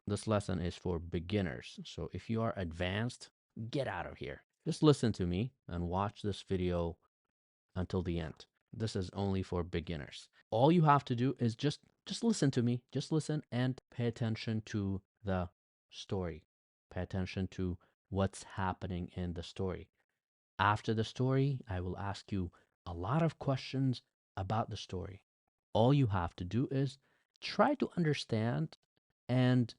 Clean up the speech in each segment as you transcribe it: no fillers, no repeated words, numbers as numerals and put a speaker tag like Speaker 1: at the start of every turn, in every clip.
Speaker 1: this lesson is for beginners. So if you are advanced, get out of here. Just listen to me and watch this video until the end. This is only for beginners. All you have to do is just listen to me. Just listen and pay attention to the story. Pay attention to what's happening in the story. After the story, I will ask you a lot of questions about the story. All you have to do is try to understand, and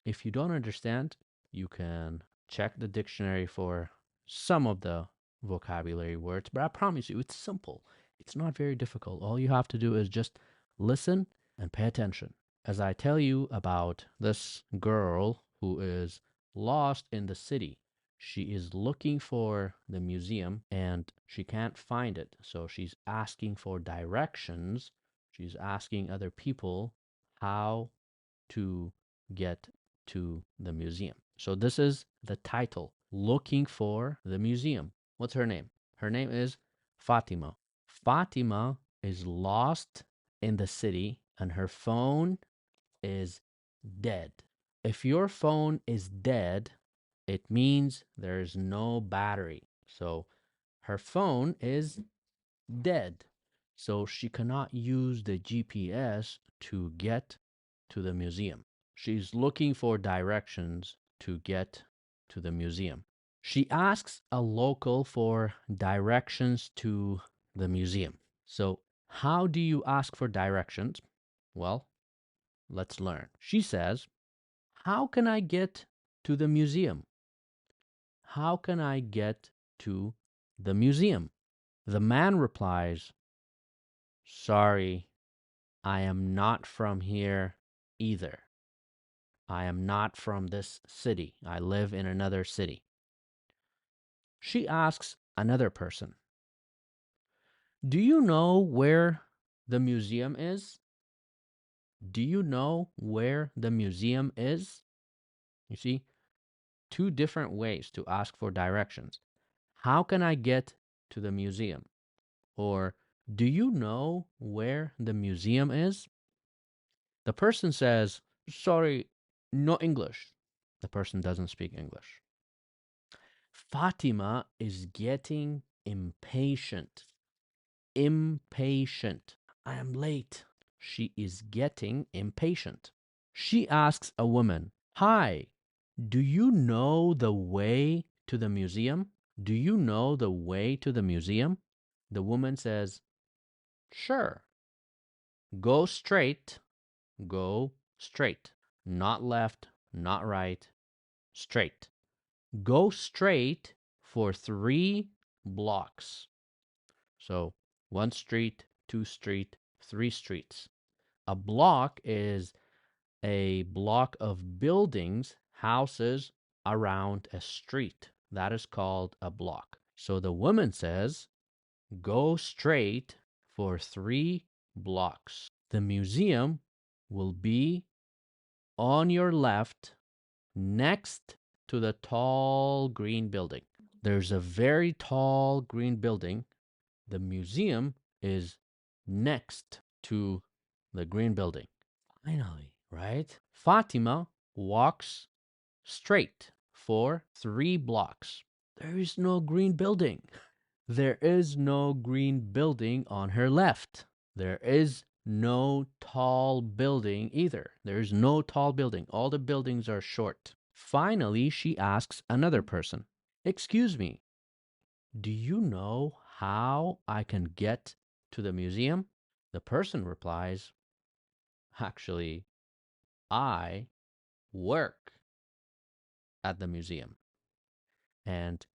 Speaker 1: if you don't understand, you can check the dictionary for some of the vocabulary words, but I promise you, it's simple. It's not very difficult. All you have to do is just listen and pay attention. As I tell you about this girl who is lost in the city, she is looking for the museum and she can't find it. So she's asking for directions. She's asking other people how to get to the museum. So this is the title, Looking for the Museum. What's her name? Her name is Fatima. Fatima is lost in the city and her phone is dead. If your phone is dead, it means there's no battery. So her phone is dead. So she cannot use the GPS to get to the museum. She's looking for directions to get to the museum. She asks a local for directions to the museum. So, how do you ask for directions? Well, let's learn. She says, how can I get to the museum? How can I get to the museum? The man replies, sorry, I am not from here either. I am not from this city. I live in another city. She asks another person, do you know where the museum is? Do you know where the museum is? You see, two different ways to ask for directions. How can I get to the museum? Or, do you know where the museum is? The person says, sorry, no English. The person doesn't speak English. Fatima is getting impatient. Impatient. I am late. She is getting impatient. She asks a woman, hi, do you know the way to the museum? Do you know the way to the museum? The woman says, sure. Go straight. Go straight. Not left, not right. Straight. Go straight for 3 blocks. So 1 street, 2 street, 3 streets. A block is a block of buildings, houses around a street. That is called a block. So the woman says, go straight for 3 blocks. The museum will be on your left next to the tall green building. There's a very tall green building. The museum is next to the green building. Finally, right? Fatima walks straight for 3 blocks. There is no green building. There is no green building on her left. There is no tall building either. There is no tall building. All the buildings are short. Finally, she asks another person, excuse me, do you know how I can get to the museum? The person replies, actually, I work at the museum and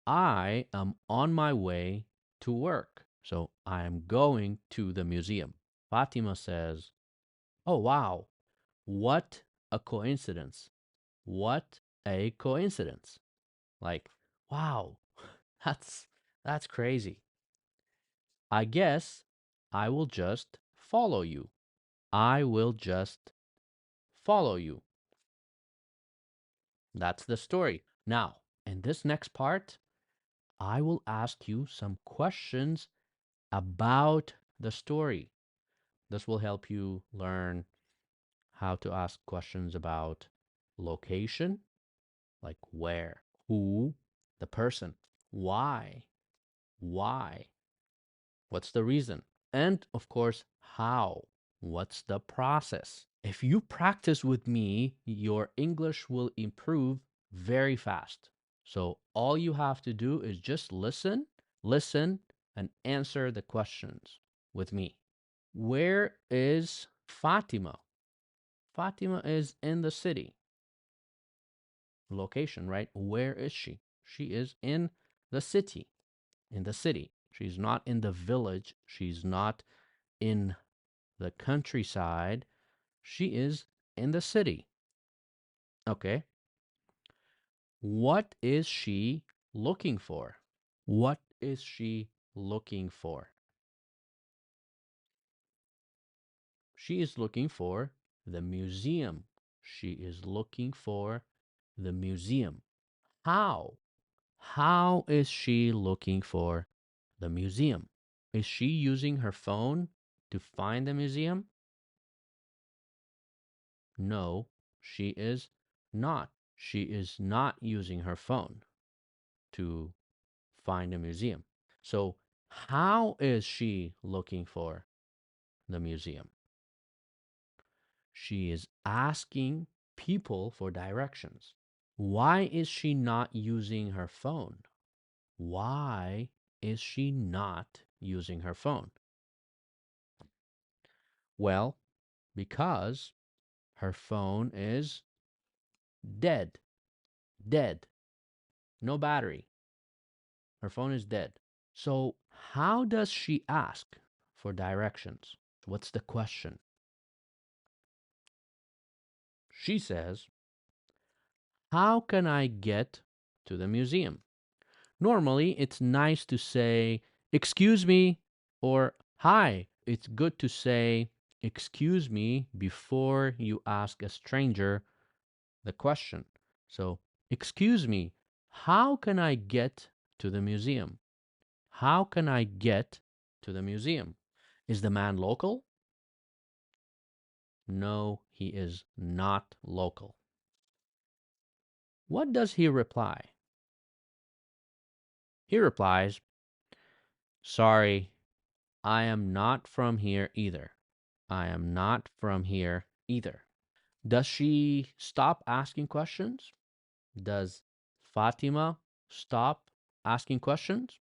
Speaker 1: I am on my way to work. So I am going to the museum. Fatima says, oh, wow, what a coincidence. What a coincidence. Like, wow, that's that's crazy. I guess I will just follow you. I will just follow you. That's the story. Now, in this next part, I will ask you some questions about the story. This will help you learn how to ask questions about location, like where, who, the person, why, why, what's the reason, and of course, how, what's the process. If you practice with me, your English will improve very fast. So all you have to do is just listen, and answer the questions with me. Where is Fatima? Fatima is in the city. Location, right? Where is she? She is in the city. In the city. She's not in the village. She's not in the countryside. She is in the city. Okay. What is she looking for? What is she looking for? She is looking for the museum. She is looking for the museum. How? How is she looking for the museum? Is she using her phone to find the museum? No, she is not. She is not using her phone to find a museum. So, how is she looking for the museum? She is asking people for directions. Why is she not using her phone? Why is she not using her phone? Well, because her phone is dead. Dead. No battery. Her phone is dead. So, how does she ask for directions? What's the question? She says, how can I get to the museum? Normally, it's nice to say, excuse me, or hi. It's good to say, excuse me, before you ask a stranger the question. So, excuse me, how can I get to the museum? How can I get to the museum? Is the man local? No, he is not local. What does he reply? He replies, sorry, I am not from here either. I am not from here either. Does she stop asking questions? Does Fatima stop asking questions?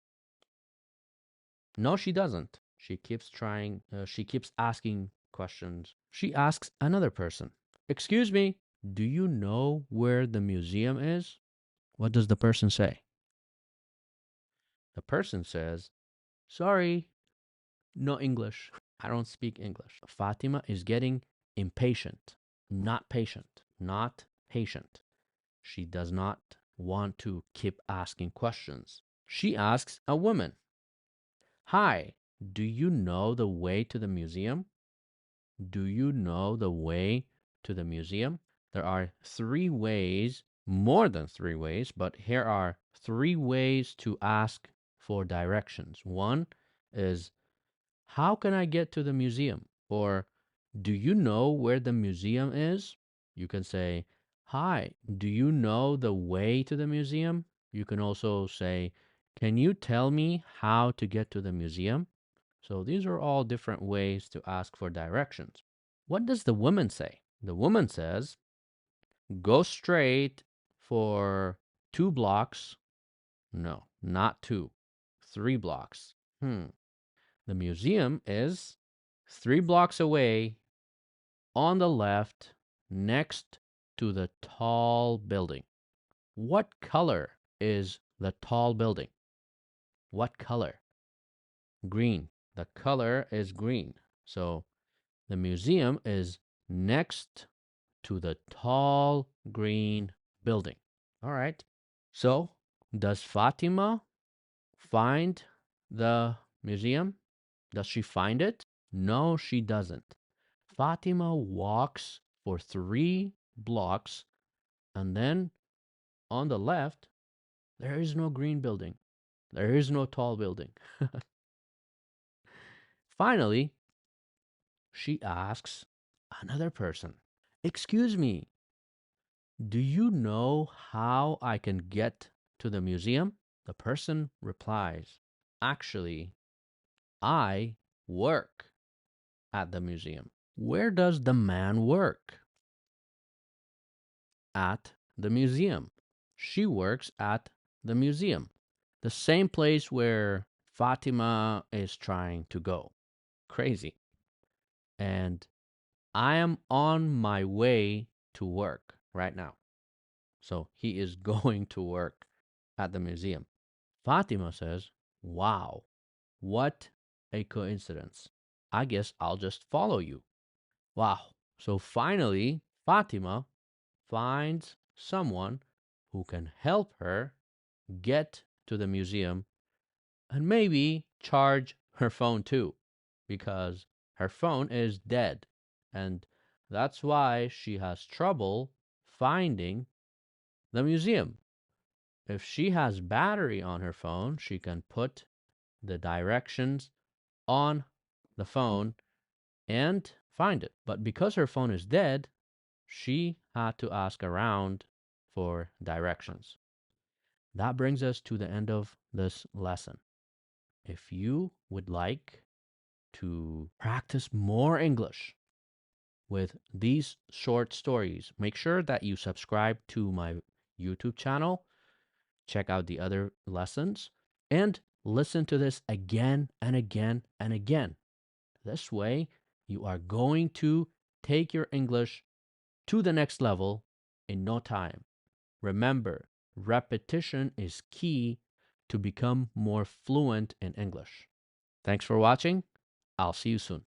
Speaker 1: No, she doesn't. She keeps trying, she keeps asking questions. She asks another person, excuse me, do you know where the museum is? What does the person say? The person says, sorry, no English. I don't speak English. Fatima is getting impatient, not patient, not patient. She does not want to keep asking questions. She asks a woman, hi, do you know the way to the museum? Do you know the way to the museum? There are three ways, more than three ways, but here are three ways to ask for directions. One is, how can I get to the museum? Or, do you know where the museum is? You can say, hi, do you know the way to the museum? You can also say, can you tell me how to get to the museum? So these are all different ways to ask for directions. What does the woman say? The woman says, go straight for 2 blocks. No, not two, 3 blocks. The museum is 3 blocks away on the left next to the tall building. What color is the tall building? What color? Green. The color is green. So the museum is next to the tall green building. All right. So, does Fatima find the museum? Does she find it? No, she doesn't. Fatima walks for 3 blocks, and then on the left, there is no green building. There is no tall building. Finally, she asks another person, Excuse me, do you know how I can get to the museum? The person replies, actually, I work at the museum. Where does the man work? At the museum. She works at the museum, the same place where Fatima is trying to go. Crazy. And I am on my way to work right now. So he is going to work at the museum. Fatima says, wow, what a coincidence. I guess I'll just follow you. Wow. So finally, Fatima finds someone who can help her get to the museum and maybe charge her phone too, because her phone is dead. And that's why she has trouble finding the museum. If she has battery on her phone, she can put the directions on the phone and find it. But because her phone is dead, she had to ask around for directions. That brings us to the end of this lesson. If you would like to practice more English with these short stories, make sure that you subscribe to my YouTube channel, check out the other lessons, and listen to this again and again and again. This way, you are going to take your English to the next level in no time. Remember, repetition is key to become more fluent in English. Thanks for watching. I'll see you soon.